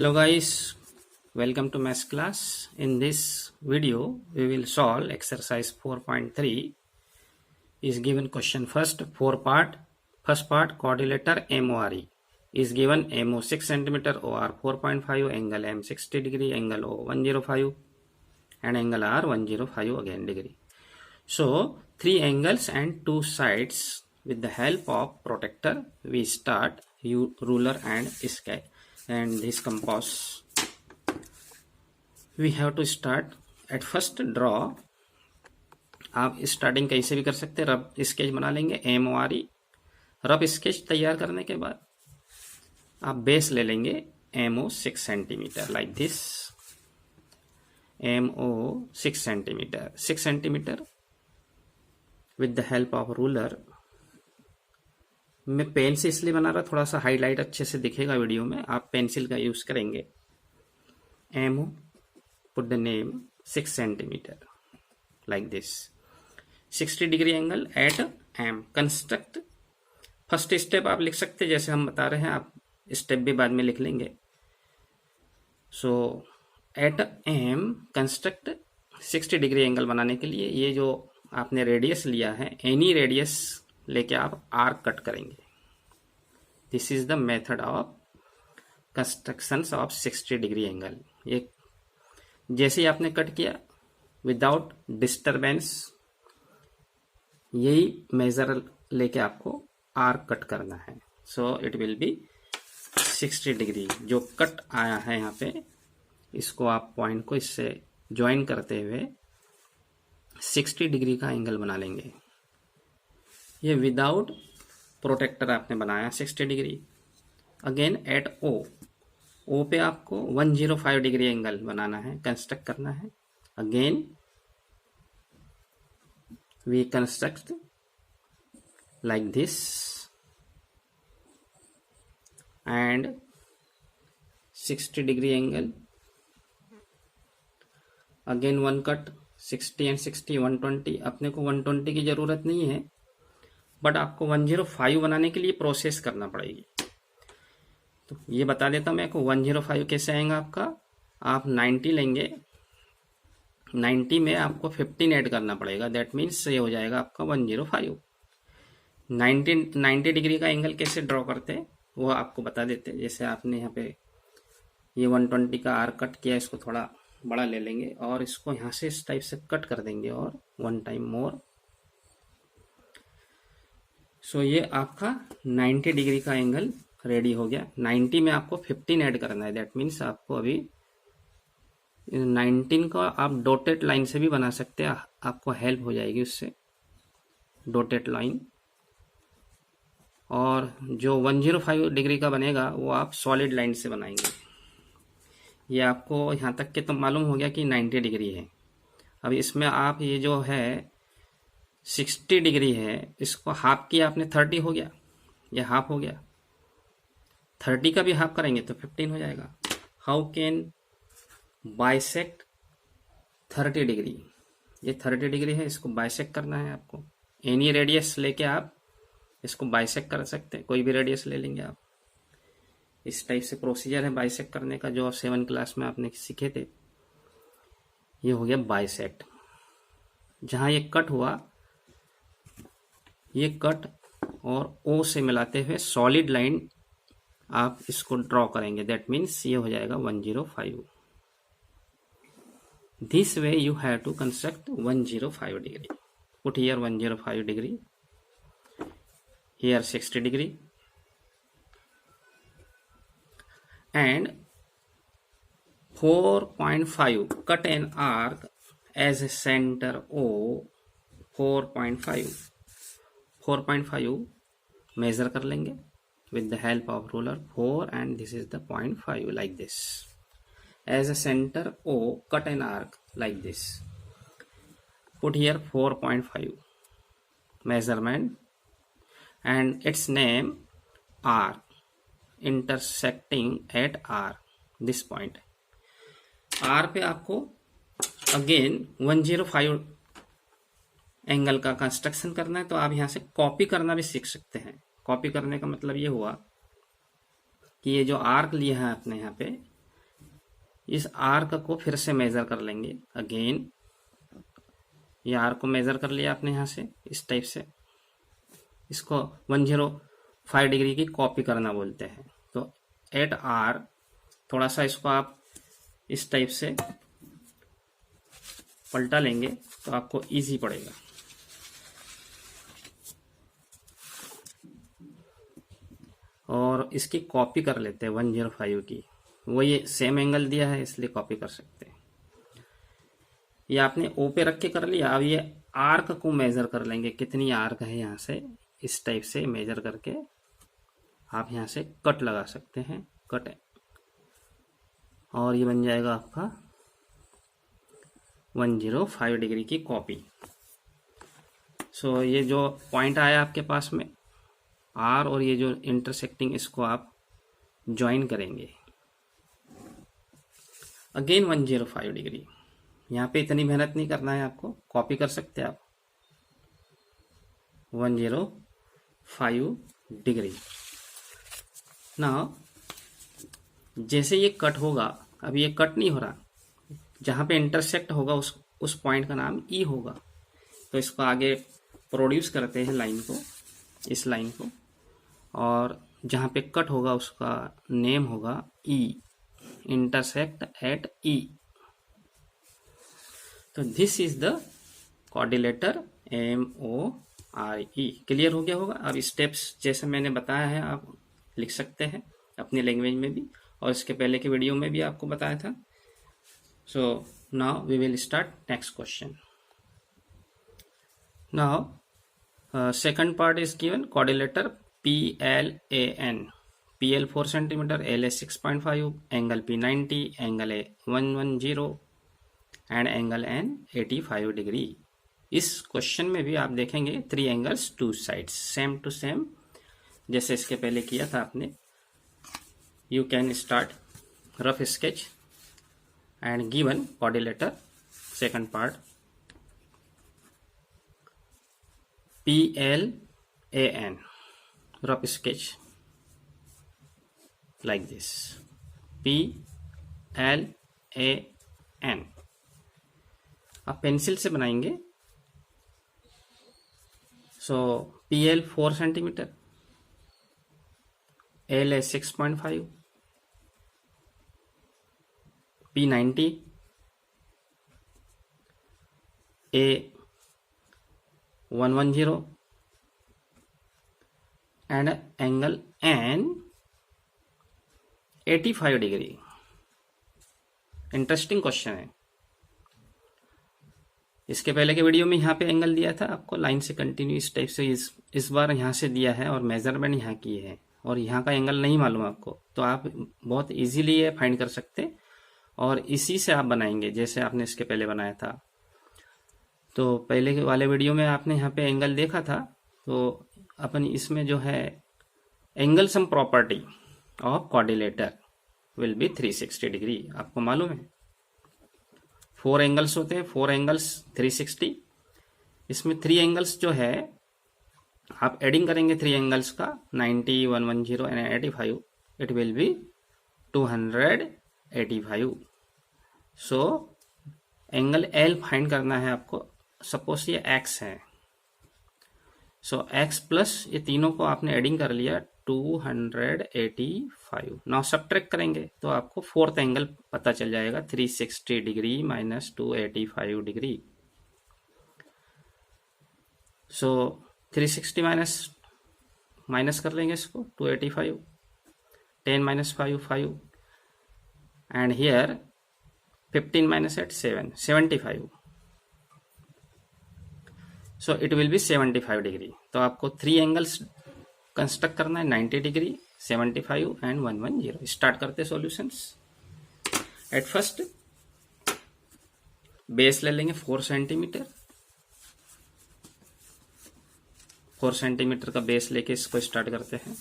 Hello guys, welcome to math class. In this video, we will solve exercise 4.3. Is given question first, 4 part. First part, quadrilateral MORE. Is given MO 6 cm, OR 4.5, angle M 60 degree, angle O 105, and angle R 105 again degree. So, 3 angles and 2 sides. With the help of protractor, we start ruler and scale. And this compass. We have to start at first draw. आप starting कैसे भी कर सकते हैं, rough sketch बना लेंगे MORE। Rough sketch तैयार करने के बाद आप बेस ले लेंगे MO 6 centimetre like this. MO 6 centimetre with the help of ruler. मैं पेन से इसलिए बना रहा, थोड़ा सा हाईलाइट अच्छे से दिखेगा वीडियो में, आप पेंसिल का यूज करेंगे। MO put the name 6 centimeter like this, 60 degree angle at M. Construct first step आप लिख सकते हैं जैसे हम बता रहे हैं, आप स्टेप भी बाद में लिख लेंगे। So at M construct 60 degree angle बनाने के लिए ये जो आपने रेडियस लिया है, एनी रेडियस लेके आप आर्क कट करेंगे। This is the method of construction of 60 degree angle. ये जैसे ही आपने कट किया विदाउट डिस्टरबेंस, यही मेजर लेके आपको आर्क कट करना है। सो इट विल बी 60 डिग्री। जो कट आया है यहाँ पे, इसको आप पॉइंट को इससे ज्वाइन करते हुए 60 डिग्री का एंगल बना लेंगे। ये विदाउट प्रोटेक्टर आपने बनाया 60 डिग्री। अगेन एट O पे आपको 105 डिग्री एंगल बनाना है, कंस्ट्रक्ट करना है। Again we construct like this and 60 degree angle. Again one cut 60 and 60 120। अपने को 120 की जरूरत नहीं है, बट आपको 105 बनाने के लिए प्रोसेस करना पड़ेगी। तो ये बता देता हूं मैं आपको 105 कैसे आएगा आपका। आप 90 लेंगे, 90 में आपको 15 ऐड करना पड़ेगा, दैट मीन्स ये हो जाएगा आपका 105। 90 डिग्री का एंगल कैसे ड्रॉ करते हैं वो आपको बता देते हैं। जैसे आपने यहाँ पे ये 120 का आर्क कट किया, इसको थोड़ा बड़ा ले लेंगे और इसको यहाँ से इस टाइप से कट कर देंगे और वन टाइम मोर। सो ये आपका 90 डिग्री का एंगल रेडी हो गया। 90 में आपको 15 ऐड करना है, दैट मीन्स आपको अभी 19 का आप डॉटेड लाइन से भी बना सकते हैं, आपको हेल्प हो जाएगी उससे, डॉटेड लाइन। और जो 105 डिग्री का बनेगा वो आप सॉलिड लाइन से बनाएंगे। ये आपको यहाँ तक के तो मालूम हो गया कि 90 डिग्री है। अब इसमें आप ये जो है 60 डिग्री है, इसको हाफ किया आपने, 30 हो गया, ये हाफ हो गया। 30 का भी हाफ करेंगे तो 15 हो जाएगा। How can bisect 30 degree? ये 30 डिग्री है, इसको बाइसेक्ट करना है आपको। एनी रेडियस लेके आप इसको बाइसेक्ट कर सकते हैं, कोई भी रेडियस ले लेंगे आप। इस टाइप से प्रोसीजर है बाइसेक्ट करने का, जो 7 क्लास में आपने सीखे थे। ये हो गया बाइसेक्ट। जहां ये कट हुआ, ये कट और O से मिलाते हुए सॉलिड लाइन आप इसको ड्रॉ करेंगे, दैट मीन्स ये हो जाएगा 105। This way you have to construct 105 degree. Put here 105 degree, here 60 degree and 4.5 cut an arc as a center O 4.5 measure कर लेंगे with the help of ruler 4 and this is the 0.5 like this. As a center O, cut an arc like this. Put here 4.5 measurement and its name R, intersecting at R, this point. R पे आपको again 105 angle का construction करना है, तो आप यहाँ से copy करना भी सीख सकते हैं। कॉपी करने का मतलब ये हुआ कि ये जो आर्क लिया है आपने यहाँ पे, इस आर्क को फिर से मेज़र कर लेंगे अगेन। ये आर्क को मेज़र कर लिया आपने यहाँ से इस टाइप से। इसको 105 डिग्री की कॉपी करना बोलते हैं। तो एट आर थोड़ा सा इसको आप इस टाइप से पलटा लेंगे तो आपको इजी पड़ेगा। और इसकी कॉपी कर लेते हैं 105 की। वो ये सेम एंगल दिया है इसलिए कॉपी कर सकते हैं। ये आपने ओ पे रख के कर लिया। अब ये आर्क को मेजर कर लेंगे, कितनी आर्क है यहाँ से इस टाइप से मेजर करके आप यहाँ से कट लगा सकते हैं, कट, और ये बन जाएगा आपका 105 डिग्री की कॉपी। सो ये जो पॉइंट आया आपके पास में आर और ये जो इंटरसेक्टिंग, इसको आप ज्वाइन करेंगे अगेन 105 डिग्री। यहाँ पे इतनी मेहनत नहीं करना है आपको, कॉपी कर सकते हैं आप 105 डिग्री। ना जैसे ये कट होगा, अब ये कट नहीं हो रहा, जहाँ पे इंटरसेक्ट होगा उस पॉइंट का नाम ई होगा। तो इसको आगे प्रोड्यूस करते हैं लाइन को, इस लाइन को, और जहाँ पे कट होगा उसका नेम होगा ई, इंटरसेक्ट एट ई। तो this is the quadrilateral MORE। Clear हो गया होगा। अब स्टेप्स जैसे मैंने बताया है आप लिख सकते हैं अपनी लैंग्वेज में भी, और इसके पहले के वीडियो में भी आपको बताया था। So now we will start next question. Now second part is given quadrilateral PLAN। PL 4 centimetre, LA 6.5, angle P 90, angle A 110 and angle N 85 degree. इस क्वेश्चन में भी आप देखेंगे 3 angles 2 sides, same to same जैसे इसके पहले किया था आपने। You can start rough sketch and given quadrilateral second part PLAN, rough sketch like this, PLAN। आप पेंसिल से बनाएंगे। सो PL 4 centimetre, LA 6.5, P 90, A 110 and angle N 85 degree. Interesting question है। इसके पहले के वीडियो में यहाँ पे एंगल दिया था आपको लाइन से कंटिन्यू इस टाइप से, इस बार यहाँ से दिया है और मेजरमेंट यहाँ की है, और यहाँ का एंगल नहीं मालूम आपको, तो आप बहुत इजीली ये फाइंड कर सकते और इसी से आप बनाएंगे जैसे आपने इसके पहले बनाया था। तो पहले वाले वीडियो में आपने यहाँ पे एंगल देखा था। तो अपन इसमें जो है angle sum property of quadrilateral will be 360 degree. आपको मालूम है 4 एंगल्स होते हैं, 4 एंगल्स 360। इसमें 3 एंगल्स जो है आप एडिंग करेंगे 3 एंगल्स का 90, 110 and 85, it will B 285। So angle L find करना है आपको। सपोज ये x है, सो x प्लस ये तीनों को आपने एडिंग कर लिया 285। नाउ सब्ट्रैक्ट करेंगे तो आपको फोर्थ एंगल पता चल जाएगा 360 डिग्री माइनस 285 डिग्री। सो 360 माइनस कर लेंगे इसको 285, 10 minus 5 5, and here 15 minus 8 7, 75। So it will B 75 degree. तो आपको 3 एंगल्स कंस्ट्रक्ट करना है 90 डिग्री, 75 एंड 110। स्टार्ट करते सॉल्यूशंस। एट फर्स्ट बेस ले लेंगे 4 सेंटीमीटर। 4 सेंटीमीटर का बेस लेके इसको स्टार्ट करते हैं।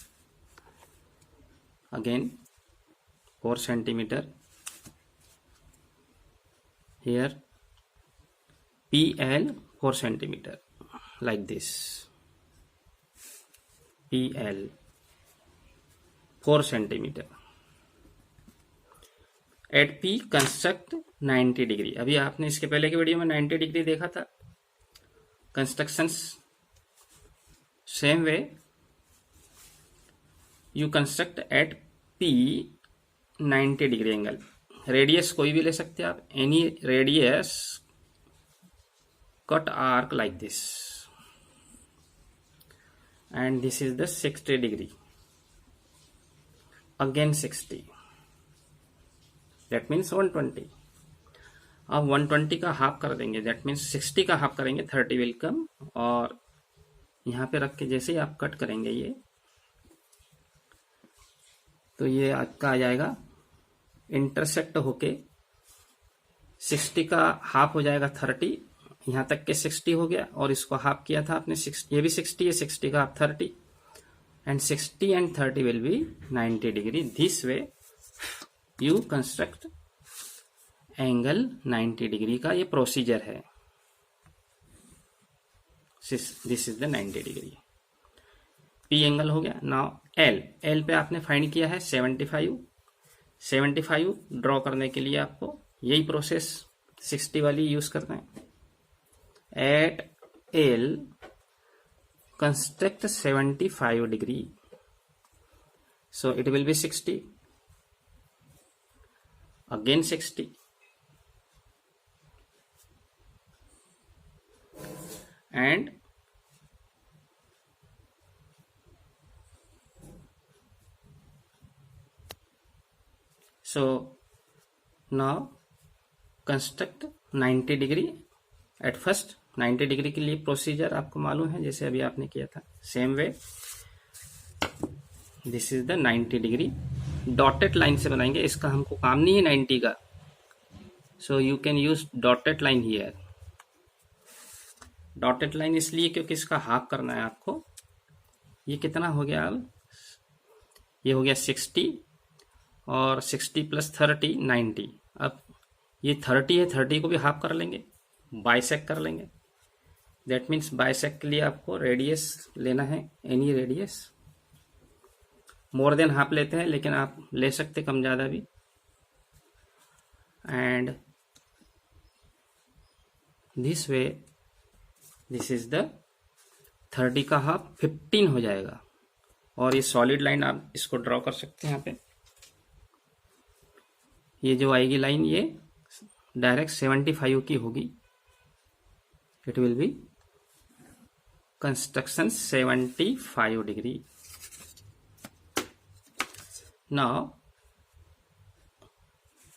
Again 4 centimetre, here PL 4 centimetre, like this, PL 4 centimetre. At P construct 90 degree. अभी आपने इसके पहले के वीडियो में 90 डिग्री देखा था। Constructions same way you construct at P 90 degree angle. Radius कोई भी ले सकते हैं आप, any radius cut arc like this, and this is the 60 degree, again 60, that means 120। अब 120 का हाफ कर देंगे, that means 60 का हाफ करेंगे, 30 विल कम, और यहाँ पे रख के जैसे ही आप कट करेंगे ये, तो ये आपका आ जाएगा इंटरसेक्ट होके 60 का हाफ हो जाएगा 30, यहाँ तक के 60 हो गया, और इसको हाफ किया था आपने 60, ये भी 60 है, 60 का half 30, and 60 and 30 will be 90 degree. This way you construct angle 90 degree का ये प्रोसीजर है। This is the 90 degree. P angle हो गया। नाउ एल पे आपने फाइंड किया है 75 ड्रॉ करने के लिए आपको यही प्रोसेस 60 वाली यूज करना है। At L construct 75 degree, so it will be 60, again 60, and so now construct 90 degree. At first 90 degree के लिए प्रोसीजर आपको मालूम है, जैसे अभी आपने किया था, same way this is the 90 degree. Dotted line से बनाएंगे, इसका हमको काम नहीं है 90 का, so you can use dotted line here. Dotted line इसलिए क्योंकि इसका हाफ करना है आपको। ये कितना हो गया, अब ये हो गया 60, और 60 प्लस 30 90। अब ये 30 है, 30 को भी हाफ कर लेंगे, बाइसेक कर लेंगे। दैट मीन्स बाइसेक के लिए आपको रेडियस लेना है, any radius. More than half लेते हैं, लेकिन आप ले सकते कम ज़्यादा भी। And this way this is the 30 का हाफ 15 हो जाएगा। और ये सॉलिड लाइन आप इसको ड्रॉ कर सकते हैं यहाँ पे। ये जो आएगी लाइन ये डायरेक्ट 75 की होगी। It will be construction 75 degree. Now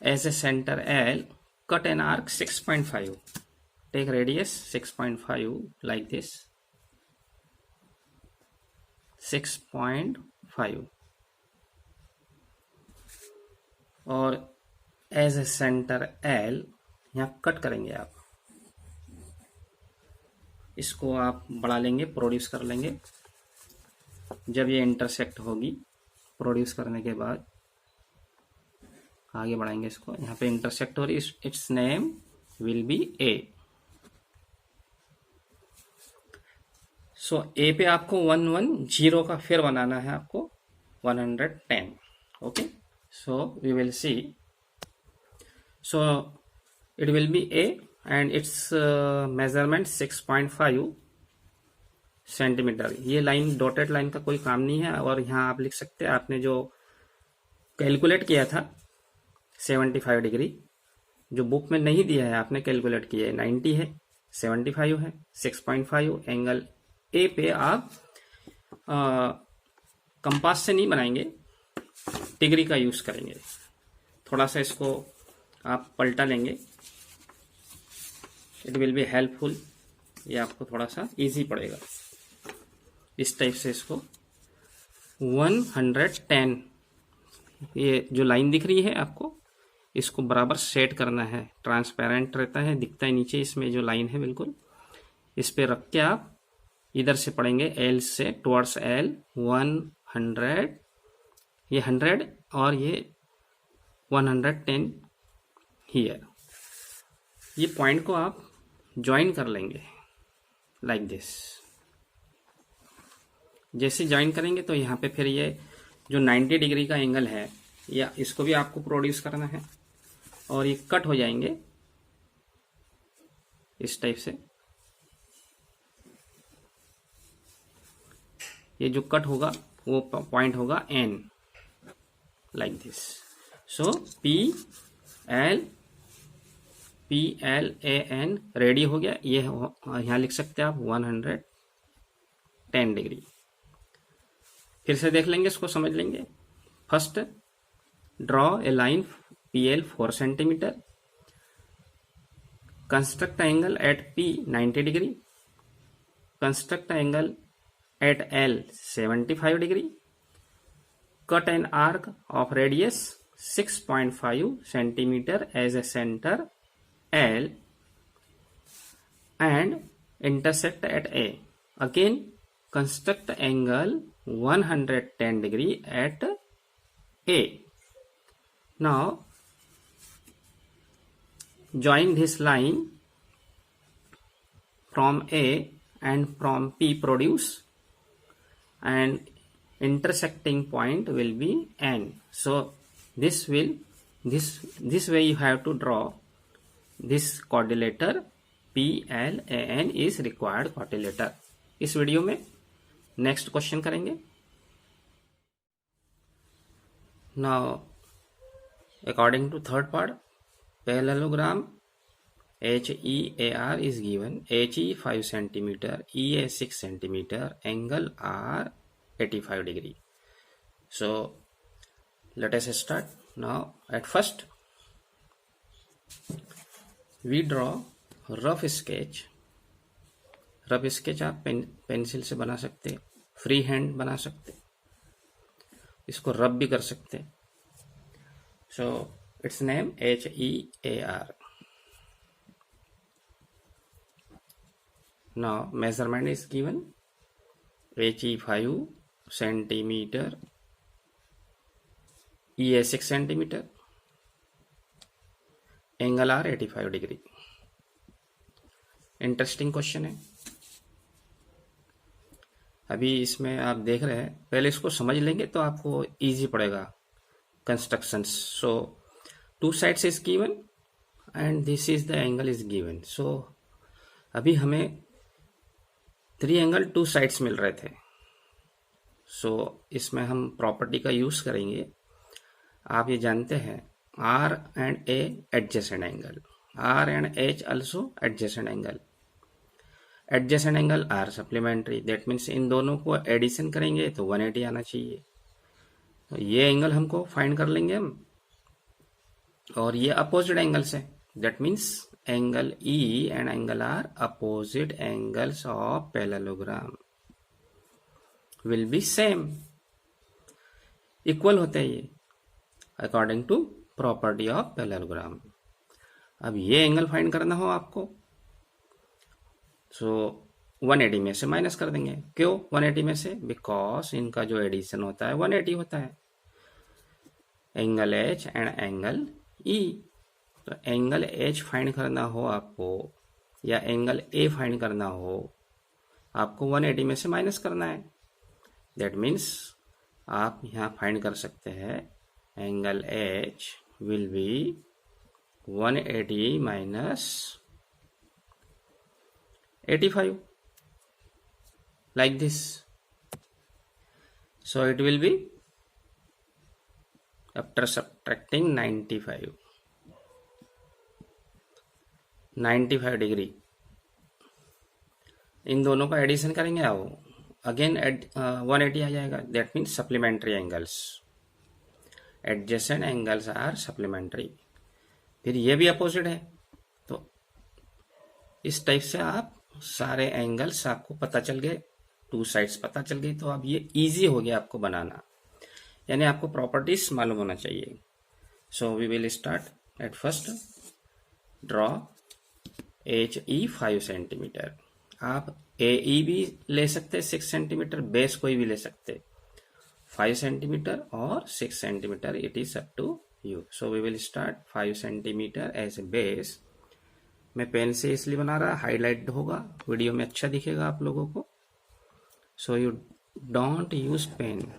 as a center L, cut an arc 6.5. Take radius 6.5 like this, 6.5, और as a center L यहाँ कट करेंगे आप। इसको आप बढ़ा लेंगे, प्रोड्यूस कर लेंगे। जब ये इंटरसेक्ट होगी, प्रोड्यूस करने के बाद आगे बढ़ाएंगे इसको। यहाँ पे इंटरसेक्ट हो रही, it's name will be A. So A पे आपको 110 का फिर बनाना है आपको 110। Okay, so we will see. So it will be A and its measurement 6.5 centimetre. ये लाइन डॉटेड लाइन का कोई काम नहीं है। और यहाँ आप लिख सकते हैं, आपने जो कैलकुलेट किया था 75 डिग्री, जो बुक में नहीं दिया है, आपने कैलकुलेट किया है, 90 है, 75 है, 6.5 एंगल ए पे आप कंपास से नहीं बनाएंगे, डिग्री का यूज करेंगे। थोड़ा सा इसको आप पलटा लेंगे, इट विल बी हेल्पफुल। ये आपको थोड़ा सा इजी पड़ेगा। इस टाइप से इसको 110, ये जो लाइन दिख रही है आपको, इसको बराबर सेट करना है। ट्रांसपेरेंट रहता है, दिखता है नीचे इसमें जो लाइन है, बिल्कुल इस पे रख के आप इधर से पढ़ेंगे, एल से टुवर्ड्स एल 100, ये 100 और ये 110 हियर। ये पॉइंट को आप ज्वाइन कर लेंगे लाइक दिस। जैसे ज्वाइन करेंगे तो यहाँ पे फिर ये जो 90 डिग्री का एंगल है, या इसको भी आपको प्रोड्यूस करना है। और ये कट हो जाएंगे इस टाइप से। ये जो कट होगा वो पॉइंट होगा N, like this. So PLAN ready हो गया। ये यहाँ लिख सकते हैं आप 110 डिग्री। फिर से देख लेंगे, इसको समझ लेंगे। First, draw a line PL 4 centimetre, construct angle at P 90 degree, construct angle at L 75 degree, cut an arc of radius 6.5 centimeter as a center L and intersect at A. Again, construct angle 110 degree at A. Now, join this line from A and from P produce, and intersecting point will be N. So this way you have to draw this quadrilateral PLAN is required quadrilateral. इस video में next question करेंगे। Now according to third part, parallelogram HEAR is given, HE 5 centimeter, EA 6 centimeter, angle R 85 degree. So let us start now. At first we draw rough sketch. Rough sketch आप pencil से बना सकते, free hand बना सकते, इसको रब भी कर सकते। सो it's name HEAR. Now measurement is given, HE 5 centimeter, EA 6 centimeter, angle R 85 degree. Interesting question है। अभी इसमें आप देख रहे हैं, पहले इसको समझ लेंगे तो आपको इजी पड़ेगा construction. So two sides is given and this is the angle is given. So अभी हमें 3 एंगल 2 साइड्स मिल रहे थे। सो इसमें हम प्रॉपर्टी का यूज करेंगे। आप ये जानते हैं R and A adjacent angle, R and H also adjacent angle, adjacent angle R supplementary, that means इन दोनों को एडिशन करेंगे तो 180 आना चाहिए। तो ये एंगल हमको फाइंड कर लेंगे हम, और ये अपोजिट एंगल्स है, that means angle E and angle R opposite angles of parallelogram will be same, equal होते हैं ये according to property of parallelogram। अब ये एंगल फाइंड करना हो आपको, सो 180 में से माइनस कर देंगे। क्यों 180 में से? बिकॉज इनका जो एडिशन होता है 180 होता है, angle H and angle E। तो एंगल H फाइंड करना हो आपको या एंगल A फाइंड करना हो, आपको 180 में से माइनस करना है। दैट मीन्स आप यहाँ फाइंड कर सकते हैं angle H will be 180 minus 85, like this. So it will be, after subtracting 95 degree, इन दोनों का एडिशन करेंगे आप, अगेन 180 आ जाएगा। That means supplementary angles, adjacent angles are supplementary. फिर ये भी अपोजिट है, तो इस टाइप से आप सारे एंगल्स आपको पता चल गए, 2 साइड्स पता चल गई, तो अब ये इजी हो गया आपको बनाना, यानी आपको प्रॉपर्टीज मालूम होना चाहिए। So we will start. At first draw HE 5 centimetre. आप AE भी ले सकते, 6 सेंटीमीटर, बेस कोई भी ले सकते, 5 सेंटीमीटर और 6 centimetre, it is up to you. So we will start 5 centimetre as a base. मैं पेन से इसलिए बना रहा, हाईलाइट होगा, वीडियो में अच्छा दिखेगा आप लोगों को। So you don't use pen.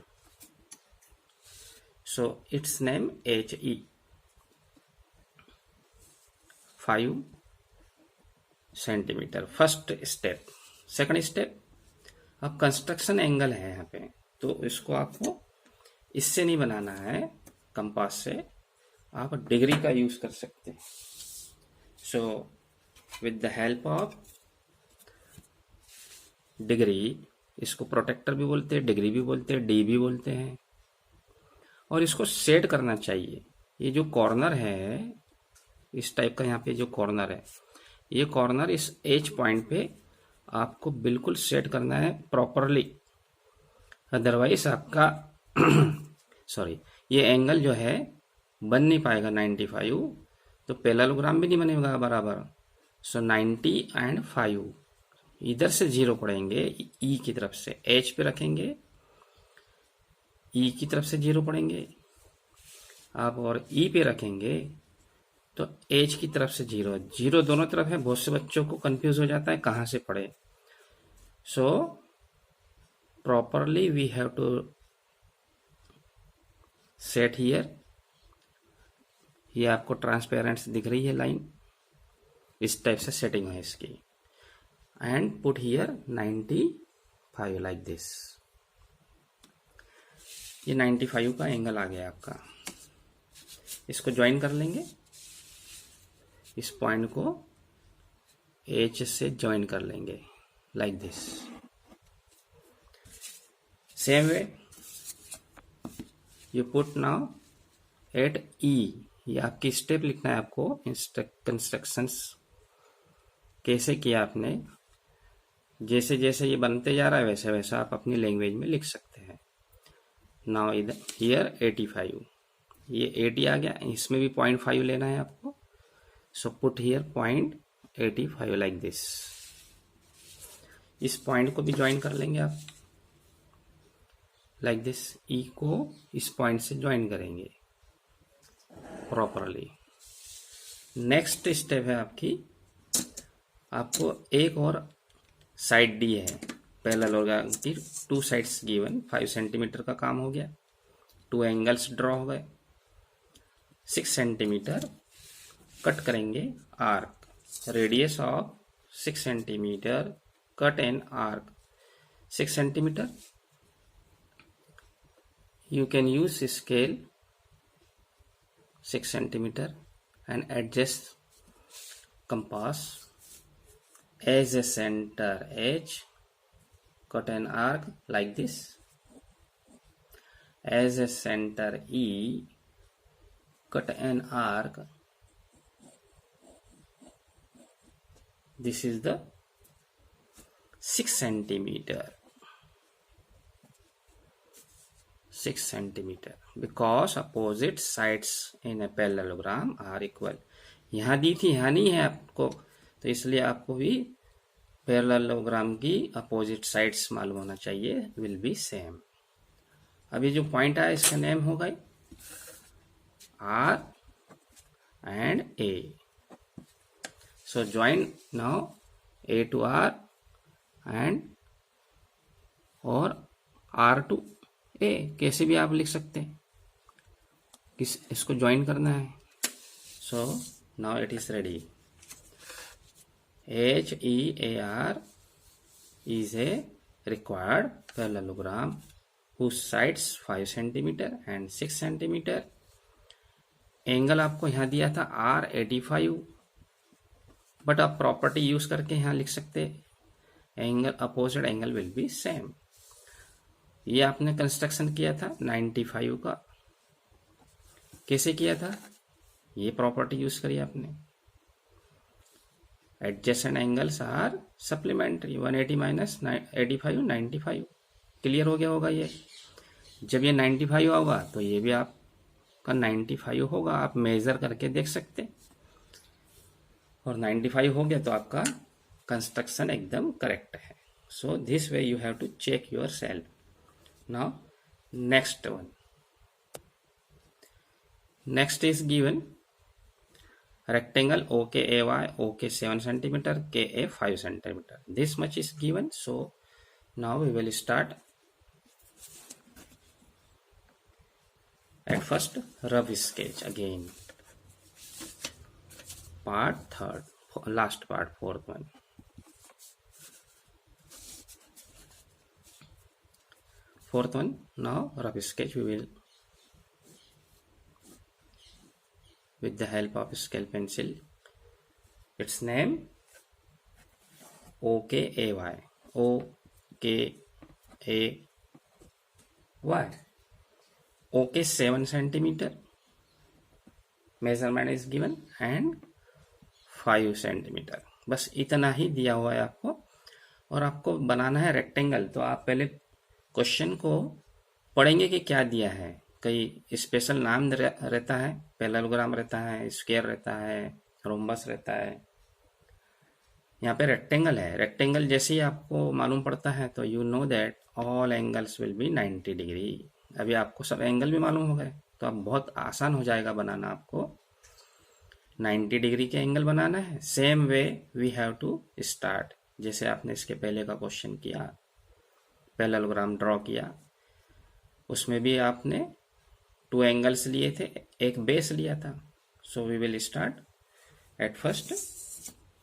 So it's name HE। 5 centimetre first step. Second step, अब कंस्ट्रक्शन एंगल है यहाँ पे, तो इसको आपको इससे नहीं बनाना है कंपास से, आप डिग्री का यूज कर सकते हैं। So with the help of degree, इसको प्रोटेक्टर भी बोलते हैं, डिग्री भी बोलते हैं, डी भी बोलते हैं, और इसको सेट करना चाहिए। ये जो कॉर्नर है इस टाइप का, यहाँ पे जो कॉर्नर है, ये कॉर्नर इस एज पॉइंट पे आपको बिल्कुल सेट करना है प्रॉपरली, अदरवाइज आपका सॉरी, ये एंगल जो है बन नहीं पाएगा 95, तो पैरेललोग्राम भी नहीं बनेगा बराबर। सो 90 एंड 5 इधर से 0 पड़ेंगे, ई की तरफ से एच पे रखेंगे, ई की तरफ से 0 पड़ेंगे आप, और ई पे रखेंगे तो एच की तरफ से 0 0 दोनों तरफ है। बहुत से बच्चों को कंफ्यूज हो जाता है कहाँ से पड़े। So properly we have to set here. ये आपको ट्रांसपेरेंट दिख रही है लाइन, इस टाइप से सेटिंग है इसकी, and put here 95 like this. ये 95 का एंगल आ गया आपका। इसको ज्वाइन कर लेंगे, इस पॉइंट को एच से ज्वाइन कर लेंगे like this. Same way you put now at E. ये आपकी स्टेप लिखना है आपको, कंस्ट्रक्शंस कैसे किया आपने, जैसे जैसे ये बनते जा रहा है वैसे वैसा आप अपनी लैंग्वेज में लिख सकते हैं। नाउ इधर हियर 85, ये 80 आ गया, इसमें भी 0.5 लेना है आपको। So put here 0.85 like this. इस पॉइंट को भी ज्वाइन कर लेंगे आप लाइक दिस। ई को इस पॉइंट से ज्वाइन करेंगे प्रॉपरली। नेक्स्ट स्टेप है आपकी, आपको एक और साइड डी है पैरेललोग्राम की, 2 साइड्स गिवन, 5 सेंटीमीटर का काम हो गया, 2 एंगल्स ड्रॉ हो गए, 6 सेंटीमीटर कट करेंगे arc, radius of 6 centimetre, cut an arc 6 centimetre. You can use scale 6 centimeter and adjust compass as a center edge, cut an arc like this, as a center E, cut an arc. This is the 6 centimeter. 6 centimeter because opposite sides in a parallelogram are equal। यहाँ दी थी, यहाँ नहीं है आपको, तो इसलिए आपको भी पैरेललोग्राम की अपोजिट साइड्स मालूम होना चाहिए, विल बी सेम। अभी जो पॉइंट आया इसका नेम होगा R and A. So join now A to R and और आर टू ए, कैसे भी आप लिख सकते हैं, इसको ज्वाइन करना है। So now it is ready. HEAR is a required parallelogram whose sides 5 centimeter and 6 centimeter। Angle आपको यहाँ दिया था R85, बट आप प्रॉपर्टी यूज करके यहाँ लिख सकते angle, opposite angle will be same. ये आपने कंस्ट्रक्शन किया था 95 का, कैसे किया था, ये प्रॉपर्टी यूज करी आपने। Adjacent angles are supplementary, 180 minus 85 95। Clear हो गया होगा ये। जब ये 95 होगा तो ये भी आपका 95 होगा, आप मेजर करके देख सकते, और 95 हो गया तो आपका कंस्ट्रक्शन एकदम करेक्ट है। So this way you have to check yourself. Now next one, next is given rectangle OKAY, OK 7 centimeter, KA 5 centimeter. This much is given. So now we will start. At first rough sketch again. part third, last part, fourth one. Fourth one, now rough sketch we will, with the help of scale pencil. Its name OKAY. OKAY. OK 7 centimeter. Measurement is given and 5 centimetre. बस इतना ही दिया हुआ है आपको, और आपको बनाना है rectangle. तो आप पहले क्वेश्चन को पढ़ेंगे कि क्या दिया है. कई स्पेशल नाम रहता है, पैरेललोग्राम रहता है, स्क्वायर रहता है, रोम्बस रहता है. यहाँ पे रेक्टेंगल है. रेक्टेंगल जैसे ही आपको मालूम पड़ता है तो you know that all angles will be 90 degree. अभी आपको सब एंगल भी मालूम हो गए तो अब बहुत आसान हो जाएगा बनाना. आपको 90 डिग्री के एंगल बनाना है. Same way we have to start. जैसे आपने इसके पहले का क्वेश्चन किया, पैरेललोग्राम ड्रॉ किया, उसमें भी आपने 2 एंगल्स लिए थे, एक बेस लिया था. So we will start at first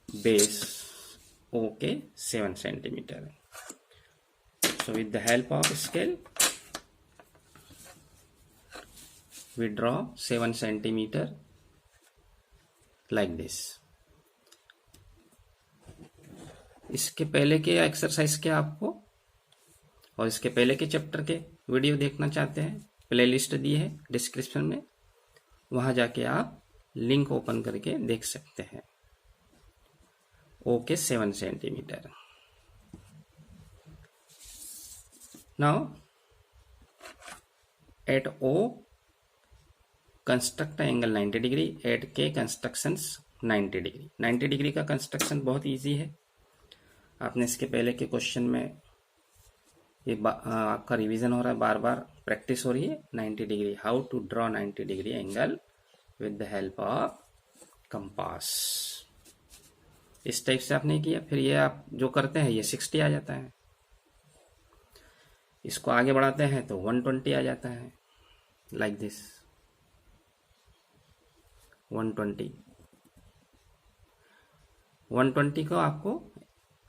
base OK 7 centimeter. So with the help of scale we draw 7 centimeter like this. इसके पहले के एक्सरसाइज के आपको और इसके पहले के चैप्टर के वीडियो देखना चाहते हैं, प्लेलिस्ट दी है डिस्क्रिप्शन में, वहां जाके आप लिंक ओपन करके देख सकते हैं. OK 7 centimeter. Now at O construct angle 90 degree, at K constructions 90 degree. 90 degree का कंस्ट्रक्शन बहुत इजी है. आपने इसके पहले के क्वेश्चन में ये आपका रिवीजन हो रहा है, बार बार प्रैक्टिस हो रही है. 90 degree, how to draw 90 degree angle with the help of compass. इस टाइप से आपने किया. फिर ये आप जो करते हैं ये 60 आ जाता है. इसको आगे बढ़ाते हैं तो 120 आ जाता है. लाइक दिस 120 को आपको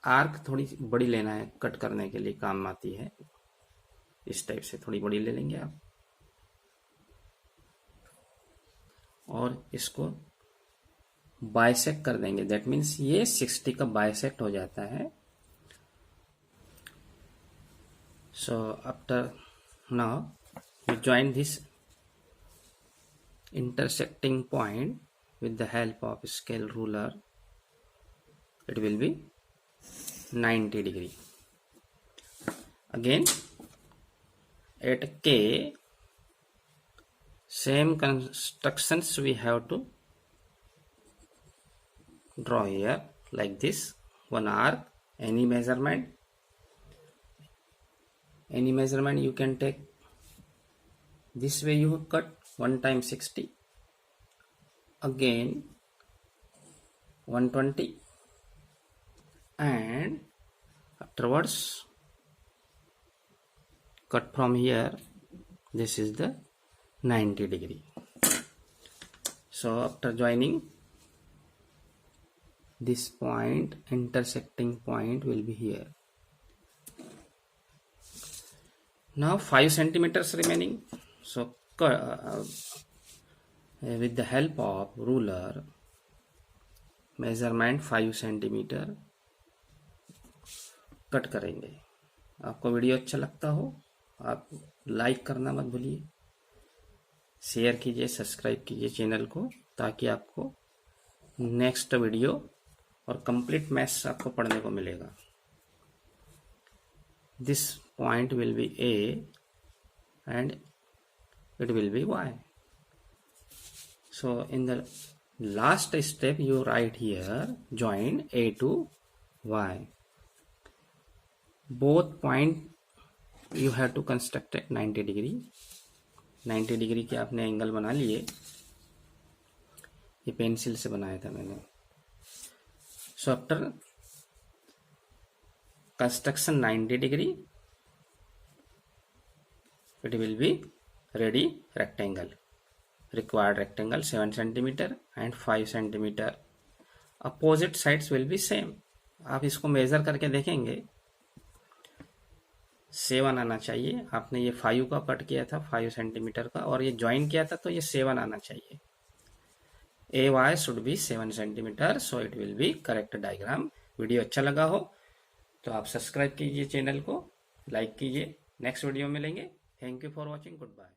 आर्क थोड़ी बड़ी लेना है, कट करने के लिए काम आती है. इस टाइप से थोड़ी बड़ी ले लेंगे आप, और इसको बाइसेक्ट कर देंगे. दैट मीन्स ये 60 का बाइसेक्ट हो जाता है. So after now we join this intersecting point with the help of scale ruler. It will be 90 degree. Again at K same constructions we have to draw here like this. One arc, any measurement you can take. This way you cut 1 time 60, again 120, and afterwards cut from here. This is the 90 degree. So after joining this point, intersecting point will be here. Now 5 centimeters remaining. So with the help of ruler, measurement 5 centimeter cut करेंगे. आपको video अच्छा लगता हो आप like करना मत भूलिए, share कीजिए, सब्सक्राइब कीजिए चैनल को, ताकि आपको नेक्स्ट वीडियो और कंप्लीट मैथ्स आपको पढ़ने को मिलेगा. This point will be A and it will be Y. So in the last step you write here join A to Y. Both point you have to construct at 90 degree. 90 degree के आपने angle बना लिए. ये pencil से बनाया था मैंने. So after construction 90 degree it will be ready rectangle. Required rectangle 7 centimeter and 5 centimeter opposite sides will be same. आप इसको मेजर करके देखेंगे 7 आना चाहिए। आपने ये 5 का कट किया था 5 सेंटीमीटर का और ये ज्वाइन किया था तो ये 7 आना चाहिए। AY should be 7 centimetre, so it will B correct diagram. Video अच्छा लगा हो तो आप सब्सक्राइब कीजिए चैनल को, लाइक कीजिए। नेक्स्ट वीडियो में मिलेंगे। Thank you for watching, good bye.